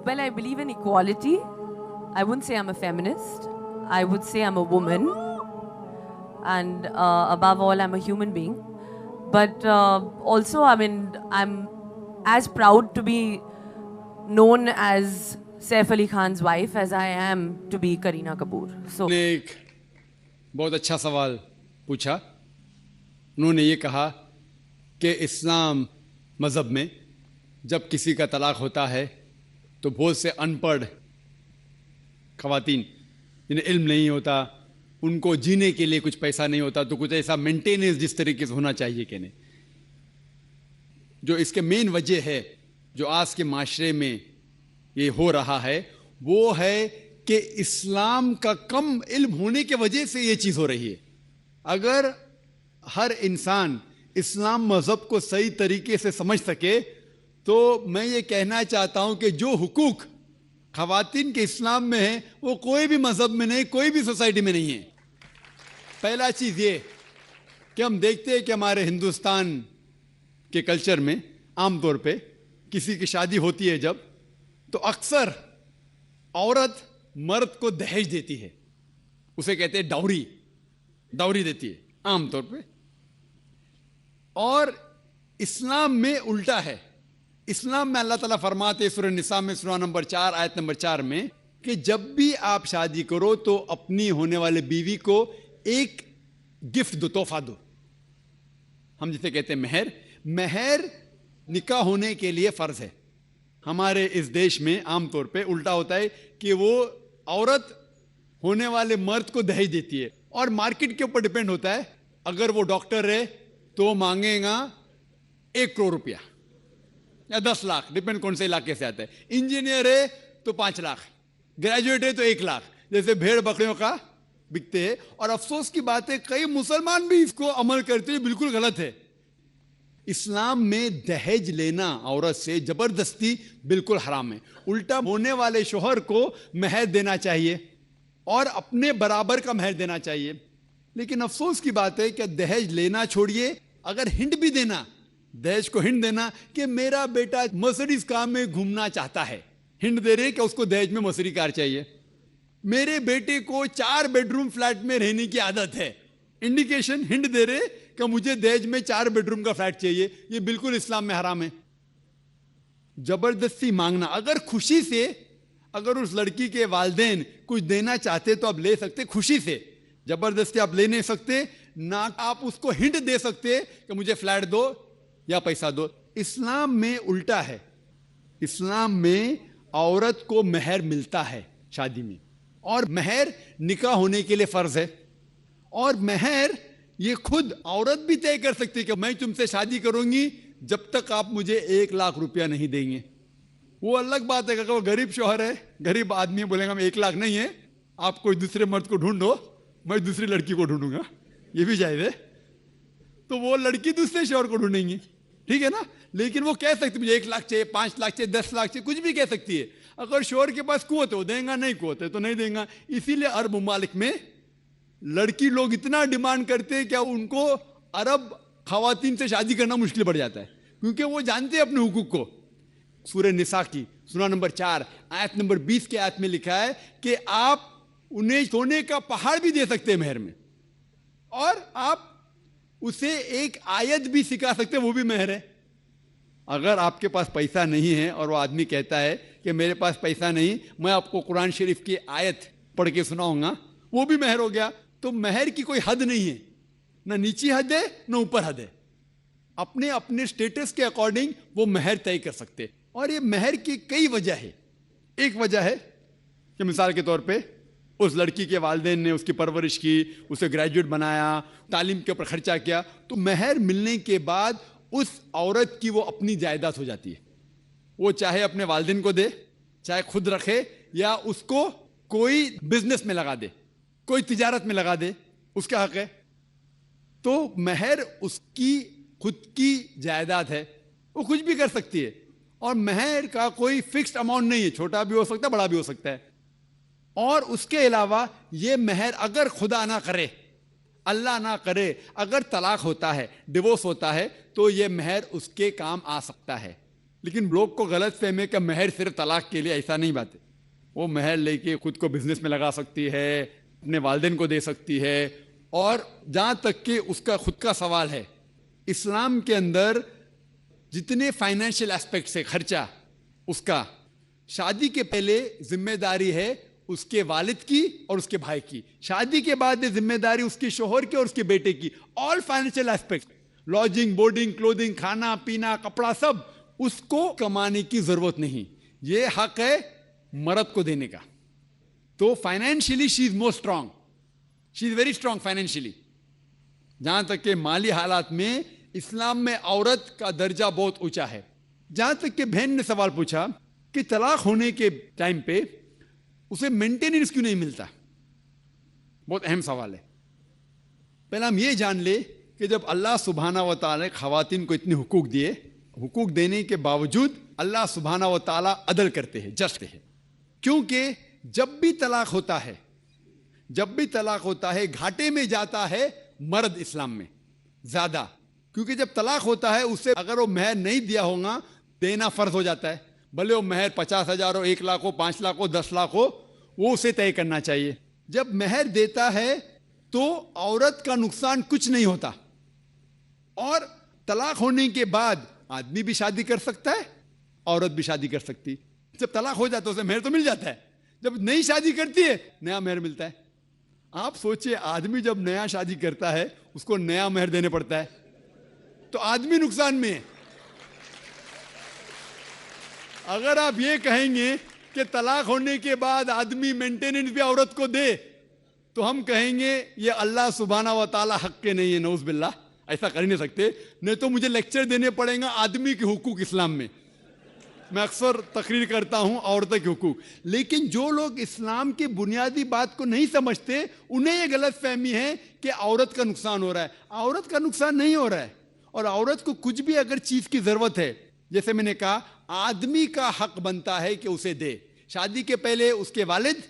Well, I believe in equality. I wouldn't say I'm a feminist. I would say I'm a woman. And above all, I'm a human being. But also, I mean, I'm as proud to be known as Saif Ali Khan's wife as I am to be Kareena Kapoor. So, نے ایک بہت اچھا سوال پوچھا. انہوں نے یہ کہا کہ اسلام مذہب میں جب کسی کا طلاق ہوتا ہے تو بہت سے ان پڑھ خواتین جنہیں علم نہیں ہوتا، ان کو جینے کے لیے کچھ پیسہ نہیں ہوتا، تو کچھ ایسا مینٹیننس جس طریقے سے ہونا چاہیے کہ نہیں. جو اس کے مین وجہ ہے جو آج کے معاشرے میں یہ ہو رہا ہے وہ ہے کہ اسلام کا کم علم ہونے کی وجہ سے یہ چیز ہو رہی ہے. اگر ہر انسان اسلام مذہب کو صحیح طریقے سے سمجھ سکے تو میں یہ کہنا چاہتا ہوں کہ جو حقوق خواتین کے اسلام میں ہیں وہ کوئی بھی مذہب میں نہیں، کوئی بھی سوسائٹی میں نہیں ہے. پہلا چیز یہ کہ ہم دیکھتے ہیں کہ ہمارے ہندوستان کے کلچر میں عام طور پہ کسی کی شادی ہوتی ہے جب، تو اکثر عورت مرد کو دہیج دیتی ہے، اسے کہتے ہیں ڈاوری دیتی ہے عام طور پہ. اور اسلام میں الٹا ہے. اسلام میں اللہ تعالیٰ فرماتے ہیں سورہ نساء میں سورہ نمبر 4 آیت نمبر 4 میں کہ جب بھی آپ شادی کرو تو اپنی ہونے والے بیوی کو ایک گفٹ دو، تحفہ دو. ہم جسے کہتے ہیں مہر نکاح ہونے کے لیے فرض ہے. ہمارے اس دیش میں عام طور پہ الٹا ہوتا ہے کہ وہ عورت ہونے والے مرد کو دہیج دیتی ہے، اور مارکیٹ کے اوپر ڈیپینڈ ہوتا ہے. اگر وہ ڈاکٹر ہے تو وہ مانگے گا 1 کروڑ روپیہ یا 10 لاکھ، ڈیپینڈ کون سے علاقے سے آتا ہے. انجینئر ہے تو 5 لاکھ، گریجویٹ ہے تو 1 لاکھ، جیسے بھیڑ بکریوں کا بکتے ہیں. اور افسوس کی بات ہے کئی مسلمان بھی اس کو عمل کرتے ہیں، بالکل غلط ہے. اسلام میں دہیج لینا عورت سے زبردستی بالکل حرام ہے. الٹا ہونے والے شوہر کو مہر دینا چاہیے اور اپنے برابر کا مہر دینا چاہیے. لیکن افسوس کی بات ہے کہ دہیج لینا چھوڑیے، اگر ہنٹ بھی دینا، دہیج کو ہنٹ دینا کہ میرا بیٹا مرسڈیز کار میں گھومنا چاہتا ہے، ہنٹ دے رہے کہ اس کو دہیج میں مرسڈیز کار چاہیے. میرے بیٹے کو 4 بیڈ روم فلیٹ میں رہنے کی عادت ہے، انڈیکیشن ہنٹ دے رہے کہ مجھے دہیج میں 4 بیڈ روم کا فلیٹ چاہیے. یہ بالکل اسلام میں حرام ہے. زبردستی مانگنا، اگر خوشی سے، اگر اس لڑکی کے والدین کچھ دینا چاہتے تو آپ لے سکتے خوشی سے. زبردستی آپ لے نہیں سکتے، نہ آپ اس کو ہنٹ دے سکتے کہ مجھے فلیٹ دو یا پیسہ دو. اسلام میں الٹا ہے. اسلام میں عورت کو مہر ملتا ہے شادی میں، اور مہر نکاح ہونے کے لیے فرض ہے. اور مہر یہ خود عورت بھی طے کر سکتی کہ میں تم سے شادی کروں گی جب تک آپ مجھے 1 لاکھ روپیہ نہیں دیں گے. وہ الگ بات ہے کہ وہ غریب شوہر ہے، غریب آدمی بولے گا میں 1 لاکھ نہیں ہے، آپ کوئی دوسرے مرد کو ڈھونڈو، میں دوسری لڑکی کو ڈھونڈوں گا، یہ بھی جائز ہے. تو وہ لڑکی دوسرے شوہر کو ڈھونڈیں گی، ٹھیک ہے نا. لیکن وہ کہہ سکتی مجھے 1 لاکھ چاہیے، 5 لاکھ چاہیے، 10 لاکھ چاہیے، کچھ بھی کہہ سکتی ہے. اگر شوہر کے پاس قوت ہے وہ دیں گا، نہیں قوت ہے تو نہیں دیں گا. اسی لیے عرب ممالک میں لڑکی لوگ اتنا ڈیمانڈ کرتے ہیں کہ ان کو عرب خواتین سے شادی کرنا مشکل پڑ جاتا ہے، کیونکہ وہ جانتے ہیں اپنے حقوق کو. سورہ نساء کی سورہ نمبر 4 آیت نمبر 20 کے آیت میں لکھا ہے کہ آپ انہیں سونے کا پہاڑ بھی دے سکتے ہیں مہر میں، اور آپ اسے ایک آیت بھی سکھا سکتے ہیں، وہ بھی مہر ہے. اگر آپ کے پاس پیسہ نہیں ہے اور وہ آدمی کہتا ہے کہ میرے پاس پیسہ نہیں، میں آپ کو قرآن شریف کی آیت پڑھ کے سناؤں گا، وہ بھی مہر ہو گیا. تو مہر کی کوئی حد نہیں ہے، نہ نیچی حد ہے نہ اوپر حد ہے. اپنے اپنے سٹیٹس کے اکارڈنگ وہ مہر طے کر سکتے. اور یہ مہر کی کئی وجہ ہے. ایک وجہ ہے کہ مثال کے طور پہ اس لڑکی کے والدین نے اس کی پرورش کی، اسے گریجویٹ بنایا، تعلیم کے اوپر خرچہ کیا، تو مہر ملنے کے بعد اس عورت کی وہ اپنی جائیداد ہو جاتی ہے. وہ چاہے اپنے والدین کو دے، چاہے خود رکھے، یا اس کو کوئی بزنس میں لگا دے، کوئی تجارت میں لگا دے، اس کا حق ہے. تو مہر اس کی خود کی جائیداد ہے، وہ کچھ بھی کر سکتی ہے. اور مہر کا کوئی فکسڈ اماؤنٹ نہیں ہے، چھوٹا بھی ہو سکتا ہے، بڑا بھی ہو سکتا ہے. اور اس کے علاوہ یہ مہر اگر خدا نہ کرے، اللہ نہ کرے، اگر طلاق ہوتا ہے، ڈیورس ہوتا ہے، تو یہ مہر اس کے کام آ سکتا ہے. لیکن لوگ کو غلط فہمی کہ مہر صرف طلاق کے لیے، ایسا نہیں بات ہے. وہ مہر لے کے خود کو بزنس میں لگا سکتی ہے، اپنے والدین کو دے سکتی ہے. اور جہاں تک کہ اس کا خود کا سوال ہے، اسلام کے اندر جتنے فائنینشیل ایسپیکٹس ہے خرچہ اس کا، شادی کے پہلے ذمہ داری ہے اس کے والد کی اور اس کے بھائی کی، شادی کے بعد ذمہ داری اس کے شوہر کی اور اس کے بیٹے کی. All financial aspect, lodging, boarding, clothing, کھانا پینا، کپڑا، سب اس کو کمانے کی ضرورت نہیں. یہ حق ہے مرد کو دینے کا. تو financially she is more strong, she is very strong financially. جہاں تک کہ مالی حالات میں اسلام میں عورت کا درجہ بہت اونچا ہے. جہاں تک کہ بہن نے سوال پوچھا کہ طلاق ہونے کے ٹائم پہ اسے مینٹیننس کیوں نہیں ملتا، بہت اہم سوال ہے. پہلے ہم یہ جان لے کہ جب اللہ سبحانہ و تعالیٰ خواتین کو اتنے حقوق دیے، حقوق دینے کے باوجود اللہ سبحانہ و تعالیٰ عدل کرتے ہیں، جسٹ ہے. کیونکہ جب بھی طلاق ہوتا ہے گھاٹے میں جاتا ہے مرد اسلام میں زیادہ. کیونکہ جب طلاق ہوتا ہے اسے اگر وہ مہر نہیں دیا ہوگا دینا فرض ہو جاتا ہے. بھلے وہ مہر 50,000 ہو، 1 لاکھ ہو، 5 لاکھ ہو، 10 لاکھ ہو، وہ اسے طے کرنا چاہیے. جب مہر دیتا ہے تو عورت کا نقصان کچھ نہیں ہوتا. اور طلاق ہونے کے بعد آدمی بھی شادی کر سکتا ہے، عورت بھی شادی کر سکتی. جب طلاق ہو جاتا ہے اسے مہر تو مل جاتا ہے، جب نئی شادی کرتی ہے نیا مہر ملتا ہے. آپ سوچئے آدمی جب نیا شادی کرتا ہے اس کو نیا مہر دینے پڑتا ہے تو آدمی نقصان میں ہے. اگر آپ یہ کہیں گے کہ طلاق ہونے کے بعد آدمی مینٹیننس بھی عورت کو دے تو ہم کہیں گے یہ اللہ سبحانہ و تعالیٰ حق کے نہیں ہے. نعوذ باللہ، ایسا کر ہی نہیں سکتے. نہیں تو مجھے لیکچر دینے پڑیں گا آدمی کے حقوق اسلام میں. میں اکثر تقریر کرتا ہوں عورتوں کے حقوق. لیکن جو لوگ اسلام کی بنیادی بات کو نہیں سمجھتے انہیں یہ غلط فہمی ہے کہ عورت کا نقصان ہو رہا ہے. عورت کا نقصان نہیں ہو رہا ہے. اور عورت کو کچھ بھی اگر چیز کی ضرورت ہے، جیسے میں نے کہا آدمی کا حق بنتا ہے کہ اسے دے. شادی کے پہلے اس کے والد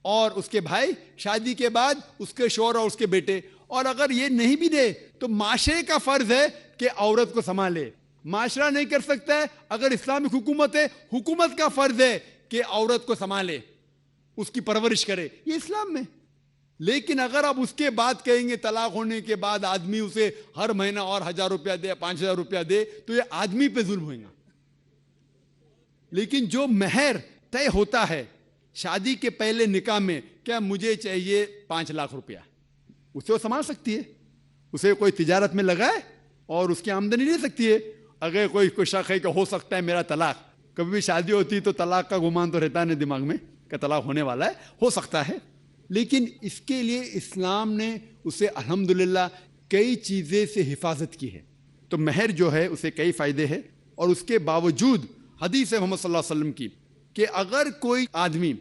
اور اس کے بھائی، شادی کے بعد اس کے شوہر اور اس کے بیٹے. اور اگر یہ نہیں بھی دے تو معاشرے کا فرض ہے کہ عورت کو سنبھالے. معاشرہ نہیں کر سکتا ہے. اگر اسلامک حکومت ہے، حکومت کا فرض ہے کہ عورت کو سنبھالے، اس کی پرورش کرے. یہ اسلام میں. لیکن اگر آپ اس کے بعد کہیں گے طلاق ہونے کے بعد آدمی اسے ہر مہینہ اور 1,000 روپیہ دے، 5,000 روپیہ دے، تو یہ آدمی پہ ظلم ہوئے گا. لیکن جو مہر طے ہوتا ہے شادی کے پہلے نکاح میں، کیا مجھے چاہیے 5 لاکھ روپیہ، اسے وہ سنبھال سکتی ہے. اسے کوئی تجارت میں لگائے اور اس کی آمدنی لے سکتی ہے. اگر کوئی شک ہے کہ ہو سکتا ہے میرا طلاق، کبھی بھی شادی ہوتی تو طلاق کا گمان تو رہتا نہیں دماغ میں کہ طلاق ہونے والا ہے، ہو سکتا ہے. لیکن اس کے لیے اسلام نے اسے الحمدللہ کئی چیزیں سے حفاظت کی ہے. تو مہر جو ہے اسے کئی فائدے ہیں. اور اس کے باوجود حدیث ہے محمد صلی اللہ علیہ وسلم کی کہ اگر کوئی آدمی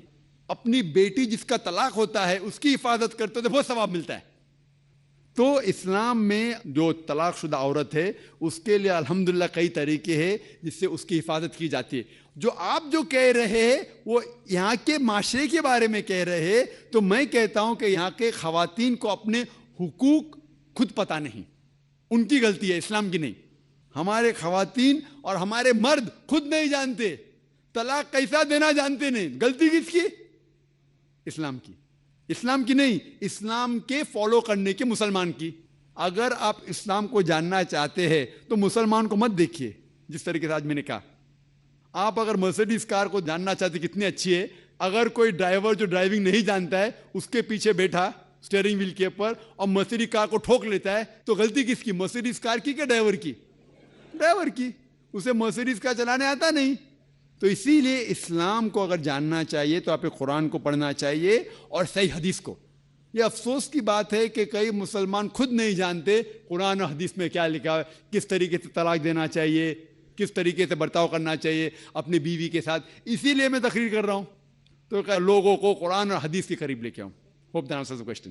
اپنی بیٹی جس کا طلاق ہوتا ہے اس کی حفاظت کرتے تو بہت ثواب ملتا ہے. تو اسلام میں جو طلاق شدہ عورت ہے اس کے لیے الحمدللہ کئی طریقے ہیں جس سے اس کی حفاظت کی جاتی ہے. جو آپ جو کہہ رہے ہیں وہ یہاں کے معاشرے کے بارے میں کہہ رہے ہیں، تو میں کہتا ہوں کہ یہاں کے خواتین کو اپنے حقوق خود پتہ نہیں. ان کی غلطی ہے، اسلام کی نہیں. ہمارے خواتین اور ہمارے مرد خود نہیں جانتے، طلاق کیسا دینا جانتے نہیں. غلطی کس کی؟ اسلام کی. اسلام کی نہیں، اسلام کے فالو کرنے کی، مسلمان کی. اگر آپ اسلام کو جاننا چاہتے ہیں تو مسلمان کو مت دیکھیے. جس طریقے سے آج میں نے کہا، آپ اگر مرسیڈیز کار کو جاننا چاہتے کتنی اچھی ہے، اگر کوئی ڈرائیور جو ڈرائیونگ نہیں جانتا ہے اس کے پیچھے بیٹھا اسٹیئرنگ ویل کے اوپر اور مرسیڈیز کار کو ٹھوک لیتا ہے تو غلطی کس کی؟ مرسیڈیز کار کی کہ ڈرائیور کی؟ ڈرائیور کی. اسے مرسیڈیز کار چلانے آتا نہیں. تو اسی لیے اسلام کو اگر جاننا چاہیے تو آپ قرآن کو پڑھنا چاہیے اور صحیح حدیث کو. یہ افسوس کی بات ہے کہ کئی مسلمان خود نہیں جانتے قرآن اور حدیث میں کیا لکھا ہے، کس طریقے سے طلاق دینا چاہیے، کس طریقے سے برتاؤ کرنا چاہیے اپنی بیوی کے ساتھ. اسی لیے میں تقریر کر رہا ہوں تو لوگوں کو قرآن اور حدیث کے قریب لے کے آؤں. Hope that answers the question.